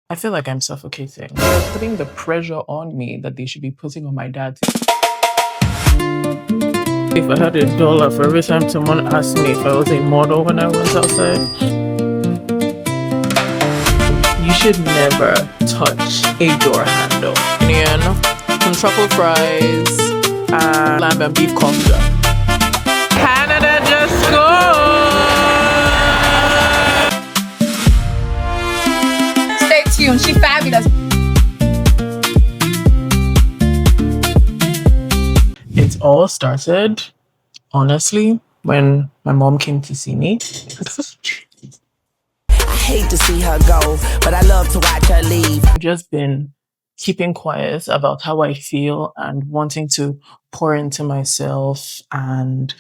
I feel like I'm suffocating. They're putting the pressure on me that they should be putting on my dad. If I had $1 for every time someone asked me if I was a model when I went outside, you should never touch a door handle. Onion, some truffle fries, and lamb and beef cocktail. Canada just scored! Stay tuned. She fabulous. It all started, honestly, when my mom came to see me. I hate to see her go, but I love to watch her leave. I've just been keeping quiet about how I feel and wanting to pour into myself and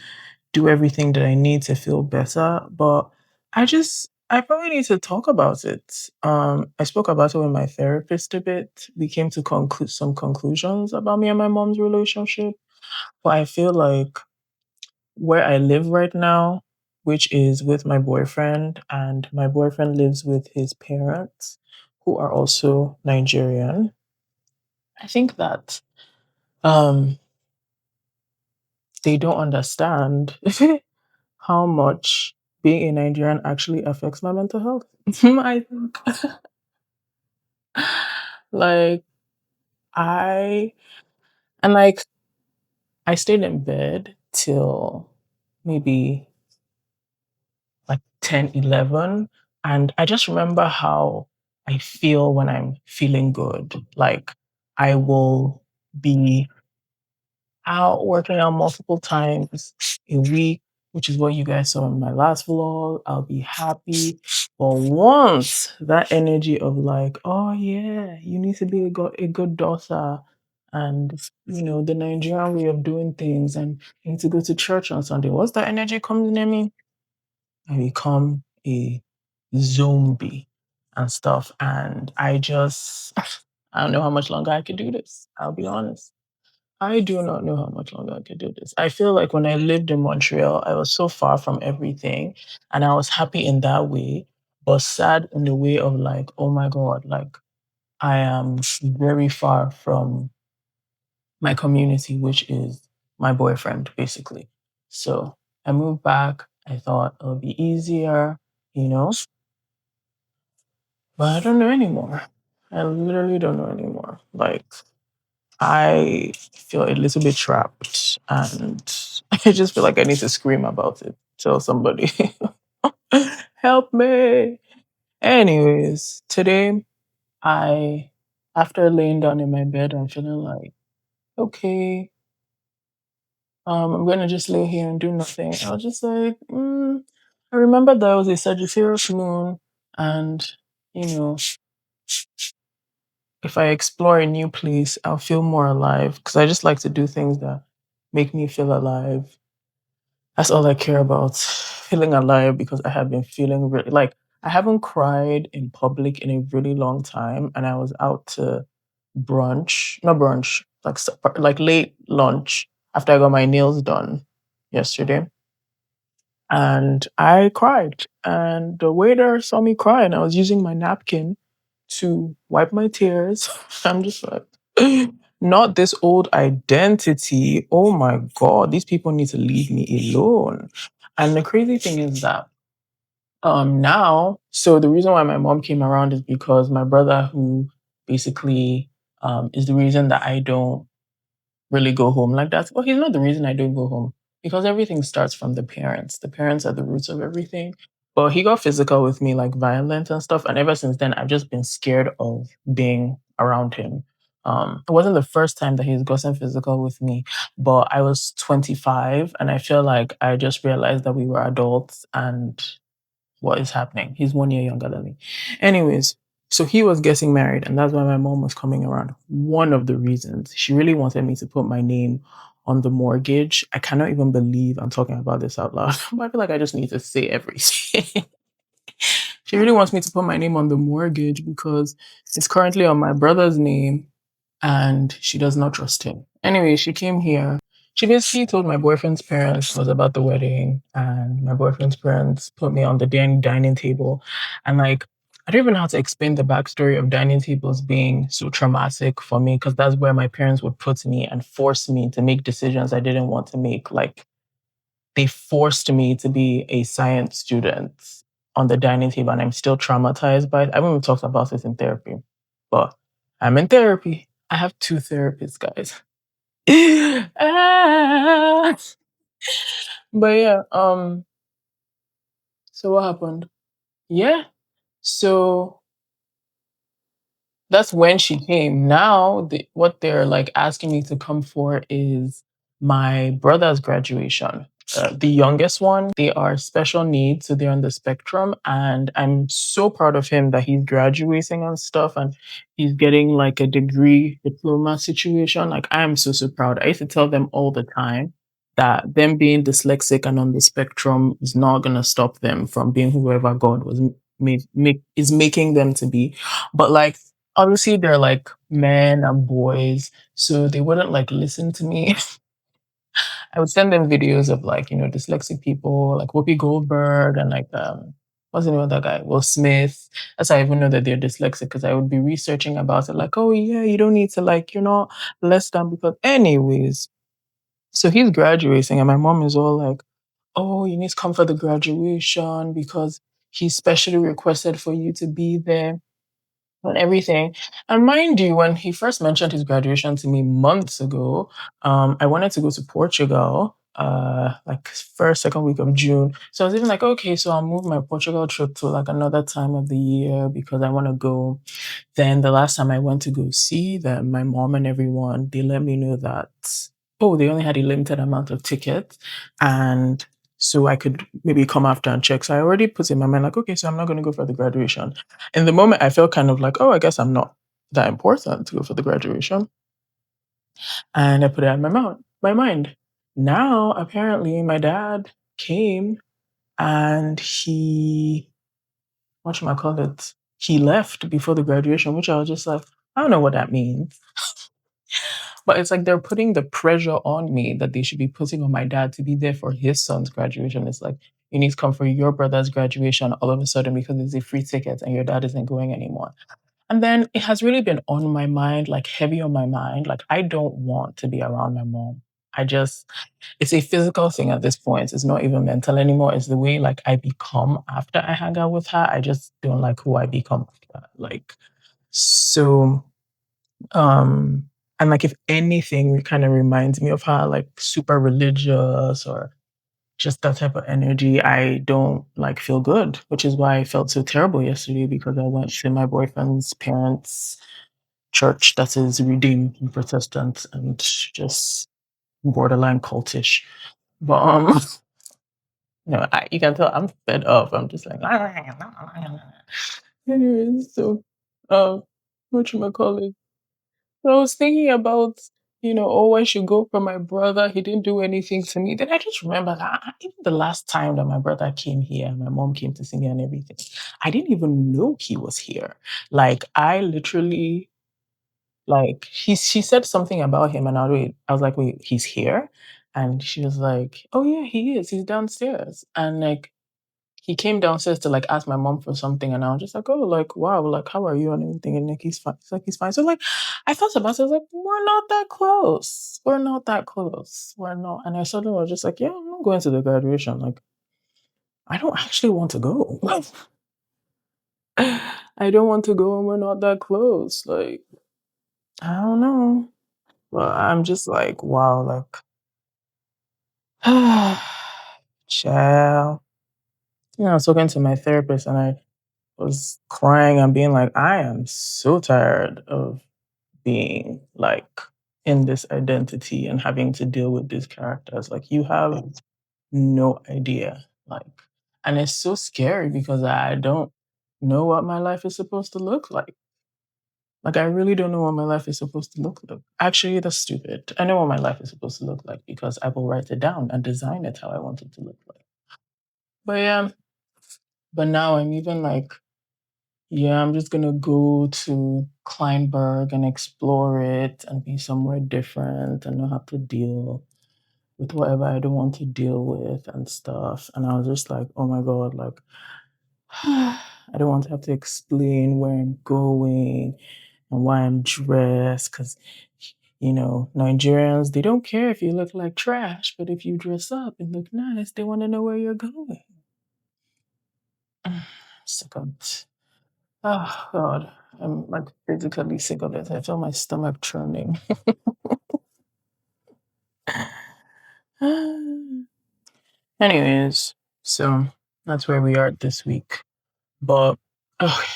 do everything that I need to feel better. But I probably need to talk about it. I spoke about it with my therapist a bit. We came to conclude some conclusions about me and my mom's relationship. But I feel like where I live right now, which is with my boyfriend, and my boyfriend lives with his parents, who are also Nigerian. I think that um, they don't understand how much being a Nigerian actually affects my mental health. I think, like, I and like I stayed in bed till maybe like 10, 11. And I just remember how I feel when I'm feeling good. Like I will be out working out multiple times a week, which is what you guys saw in my last vlog. I'll be happy. But once that energy of like, oh yeah, you need to be a good daughter, and the Nigerian way of doing things, and you need to go to church on Sunday. Once that energy comes near me, I become a zombie and stuff. And I don't know how much longer I could do this. I'll be honest. I do not know how much longer I could do this. I feel like when I lived in Montreal, I was so far from everything and I was happy in that way, but sad in the way of like, oh my God, like I am very far from my community, which is my boyfriend, basically. So I moved back. I thought it would be easier, you know, but I don't know anymore. I literally don't know anymore. Like, I feel a little bit trapped and I just feel like I need to scream about it. Tell somebody, help me. Anyways, today I, after laying down in my bed, I'm feeling like, okay, I'm gonna just lay here and do nothing. I was just like, I remember there was a Sagittarius moon, and you know, if I explore a new place, I'll feel more alive because I just like to do things that make me feel alive. That's all I care about, feeling alive because I have been feeling really like I haven't cried in public in a really long time, and I was out to brunch, not brunch, like like late lunch after I got my nails done yesterday. And I cried. And the waiter saw me cry, and I was using my napkin to wipe my tears. I'm just like, not this old identity. Oh my God, these people need to leave me alone. And the crazy thing is that now, so the reason why my mom came around is because my brother, who basically is the reason that I don't really go home like that. Well, he's not the reason I don't go home because everything starts from the parents. The parents are the roots of everything. But he got physical with me, like violent and stuff. And ever since then, I've just been scared of being around him. It wasn't the first time that he's gotten physical with me, but I was 25 and I feel like I just realized that we were adults and what is happening. He's 1 year younger than me. Anyways, so he was getting married, and that's why my mom was coming around. One of the reasons she really wanted me to put my name on the mortgage. I cannot even believe I'm talking about this out loud, but I feel like I just need to say everything. She really wants me to put my name on the mortgage because it's currently on my brother's name and she does not trust him. Anyway, she came here. She basically told my boyfriend's parents was about the wedding, and my boyfriend's parents put me on the dining table, and like I don't even know how to explain the backstory of dining tables being so traumatic for me because that's where my parents would put me and force me to make decisions I didn't want to make. Like they forced me to be a science student on the dining table, and I'm still traumatized by it. I haven't even talked about this in therapy, but I'm in therapy. I have two therapists, guys. Ah. But yeah, so what happened? Yeah. So that's when she came. Now, what they're like asking me to come for is my brother's graduation. The youngest one, they are special needs, so they're on the spectrum. And I'm so proud of him that he's graduating and stuff, and he's getting like a degree diploma situation. Like, I am so, so proud. I used to tell them all the time that them being dyslexic and on the spectrum is not going to stop them from being whoever God was is making them to be. But like, obviously they're like men and boys, so they wouldn't like listen to me. I would send them videos of like, dyslexic people like Whoopi Goldberg and like what's the name of that guy? Will Smith. That's how I even know that they're dyslexic because I would be researching about it, like, oh yeah, you don't need to like, less than because anyways. So he's graduating and my mom is all like, oh, you need to come for the graduation because he specially requested for you to be there and everything. And mind you, when he first mentioned his graduation to me months ago, I wanted to go to Portugal, like first, second week of June. So I was even like, okay, so I'll move my Portugal trip to like another time of the year because I want to go. Then the last time I went to go see them, my mom and everyone, they let me know that, oh, they only had a limited amount of tickets. And so I could maybe come after and check. So I already put in my mind, like, okay, so I'm not going to go for the graduation. In the moment, I felt kind of like, oh, I guess I'm not that important to go for the graduation. And I put it in my mind. Now, apparently, my dad came and call it? He left before the graduation, which I was just like, I don't know what that means. But it's like they're putting the pressure on me that they should be putting on my dad to be there for his son's graduation. It's like, you need to come for your brother's graduation all of a sudden because it's a free ticket and your dad isn't going anymore. And then it has really been on my mind, like heavy on my mind. Like, I don't want to be around my mom. It's a physical thing at this point. It's not even mental anymore. It's the way like I become after I hang out with her. I just don't like who I become after. Like, so, um, and like if anything, it kind of reminds me of her, like super religious or just that type of energy. I don't like feel good, which is why I felt so terrible yesterday because I went to my boyfriend's parents' church that is redeemed and Protestant and just borderline cultish. But you can tell I'm fed up. I'm just like, anyways, so what you call it? So I was thinking about, oh, I should go for my brother. He didn't do anything to me. Then I just remember that even the last time that my brother came here, my mom came to see me and everything, I didn't even know he was here. Like I literally like she said something about him and I was like, wait, he's here? And she was like, oh yeah, he is. He's downstairs. And like he came downstairs to like ask my mom for something, and I was just like, "Oh, like wow, like how are you and everything?" And like he's fine. He's like he's fine. So like, I thought about it. I was like, "We're not that close. We're not that close. We're not." And I suddenly was just like, "Yeah, I'm not going to the graduation. Like, I don't actually want to go. I don't want to go, and we're not that close. Like, I don't know." But I'm just like, wow, like, child. I was talking to my therapist, and I was crying and being like, I am so tired of being like in this identity and having to deal with these characters. Like you have no idea. Like, and it's so scary because I don't know what my life is supposed to look like. Like I really don't know what my life is supposed to look like. Actually, that's stupid. I know what my life is supposed to look like because I will write it down and design it how I want it to look like. But yeah, but now I'm even like, yeah, I'm just gonna go to Kleinburg and explore it and be somewhere different and not have to deal with whatever I don't want to deal with and stuff. And I was just like, oh my God, like I don't want to have to explain where I'm going and why I'm dressed because, Nigerians, they don't care if you look like trash, but if you dress up and look nice, they want to know where you're going. Sick of it. Oh, God. I'm like physically sick of it. I feel my stomach churning. Anyways, so that's where we are this week. But okay,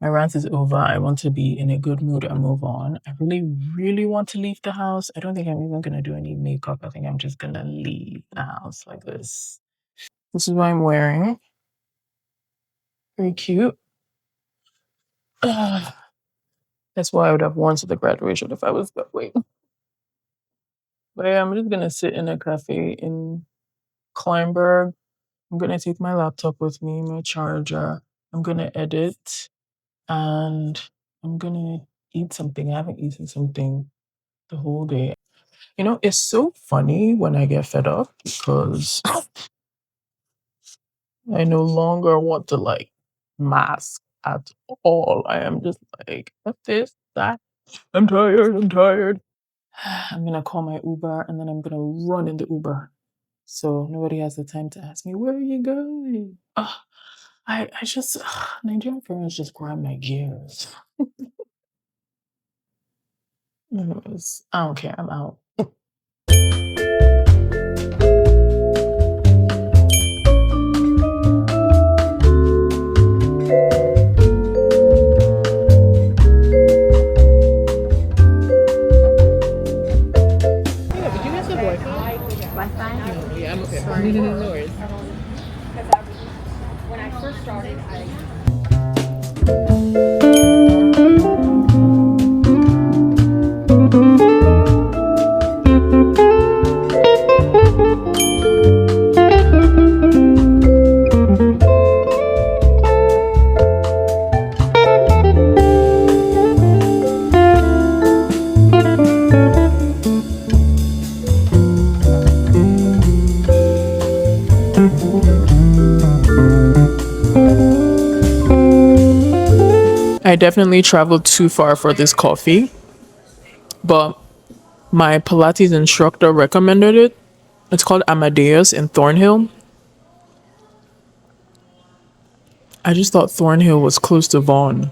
my rant is over. I want to be in a good mood and move on. I really, really want to leave the house. I don't think I'm even gonna do any makeup. I think I'm just gonna leave the house like this. This is what I'm wearing. Very cute. That's why I would have worn to the graduation if I was going. But yeah, I'm just gonna sit in a cafe in Kleinburg. I'm gonna take my laptop with me, my charger. I'm gonna edit and I'm gonna eat something. I haven't eaten something the whole day. It's so funny when I get fed up because I no longer want to like mask at all. I am just like, F this, that. I'm tired. I'm tired. I'm gonna call my Uber and then I'm gonna run in the Uber. So nobody has the time to ask me, where are you going? I just, Nigerian parents just grind my gears. Anyways, I don't care. I'm out. Yeah, but you guys have Wi-Fi? Wi-Fi? Yeah, I'm okay. Sorry. No worries. When I first started, I I definitely traveled too far for this coffee, but my Pilates instructor recommended it. It's called Amadeus in Thornhill. I just thought Thornhill was close to Vaughan.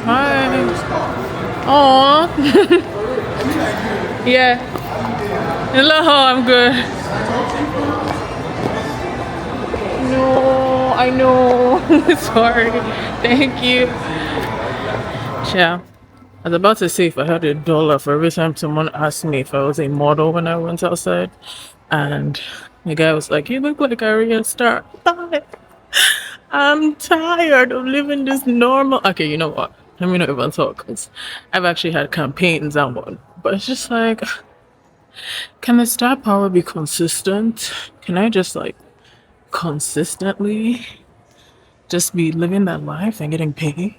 Hi. Aw. Yeah. Hello, I'm good. No, I know. Sorry. Thank you. Yeah. I was about to say if I had $1 for every time someone asked me if I was a model when I went outside. And the guy was like, you look like a real star. I'm tired of living this normal. Okay, you know what? Let me not even talk because I've actually had campaigns and one. But it's just like, can the star power be consistent? Can I just like consistently just be living that life and getting paid?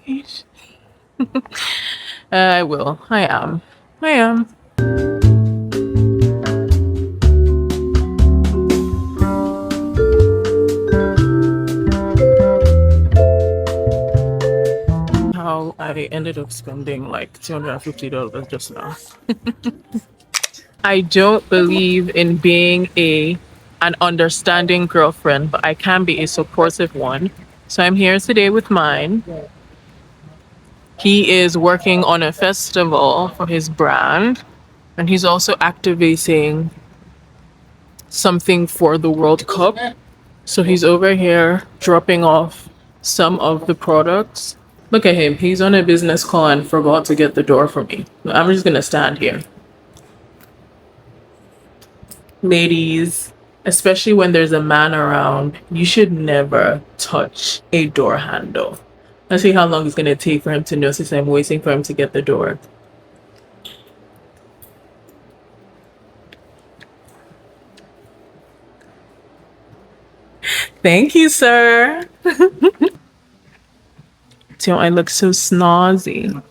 I will. I am. I am. How I ended up spending like $250 just now. I don't believe in being an understanding girlfriend, but I can be a supportive one. So I'm here today with mine. He is working on a festival for his brand, and he's also activating something for the World Cup. So he's over here dropping off some of the products. Look at him. He's on a business call and forgot to get the door for me. I'm just gonna stand here. Ladies, especially when there's a man around, you should never touch a door handle. Let's see how long it's gonna take for him to know since I'm waiting for him to get the door. Thank you, sir. Don't I look so snazzy?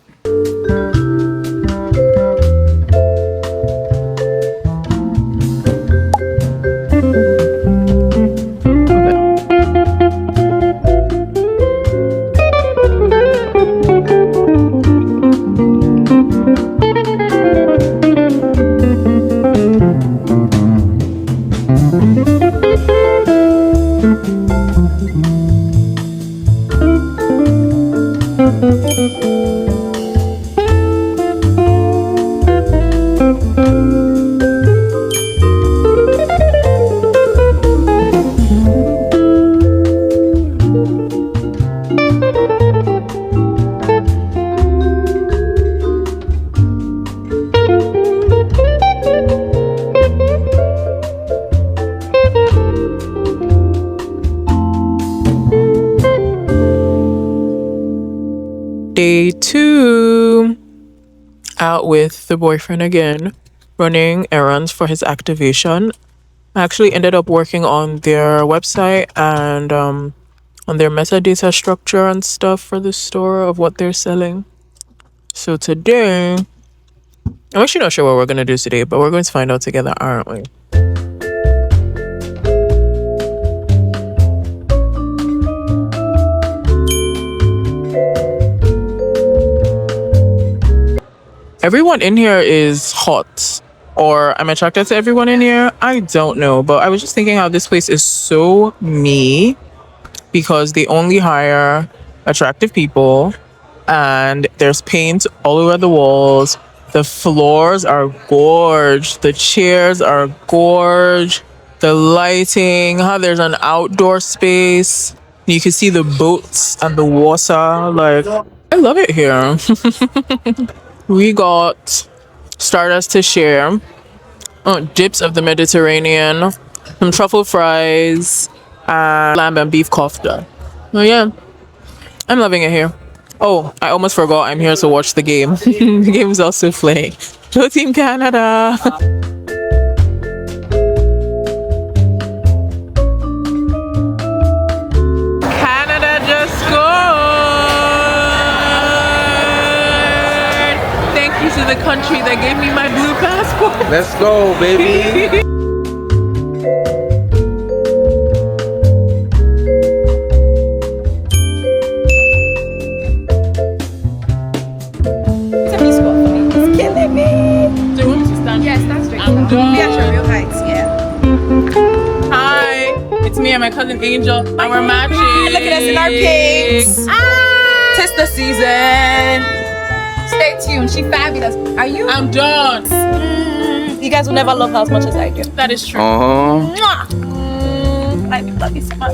Day 2. Out with the boyfriend again, running errands for his activation. I actually ended up working on their website and on their metadata structure and stuff for the store of what they're selling. So today, I'm actually not sure what we're going to do today, but we're going to find out together, aren't we? Everyone in here is hot, or I'm attracted to everyone in here. I don't know, but I was just thinking how this place is so me because they only hire attractive people and there's paint all over the walls. The floors are gorge. The chairs are gorge. The lighting, how there's an outdoor space. You can see the boats and the water. Like, I love it here. We got starters to share, dips of the Mediterranean, some truffle fries, and lamb and beef kofta. Oh yeah, I'm loving it here. Oh, I almost forgot I'm here to watch the game. The game is also playing. Go Team Canada! Canada just scored! Thank you to the country that gave me my blue passport. Let's go, baby. It's me and my cousin Angel, and we're matching. Look at us in our pinks. Test the season. Stay tuned. She's fabulous. Are you? I'm done. You guys will never love her as much as I do. That is true. Mwah. I love you so much.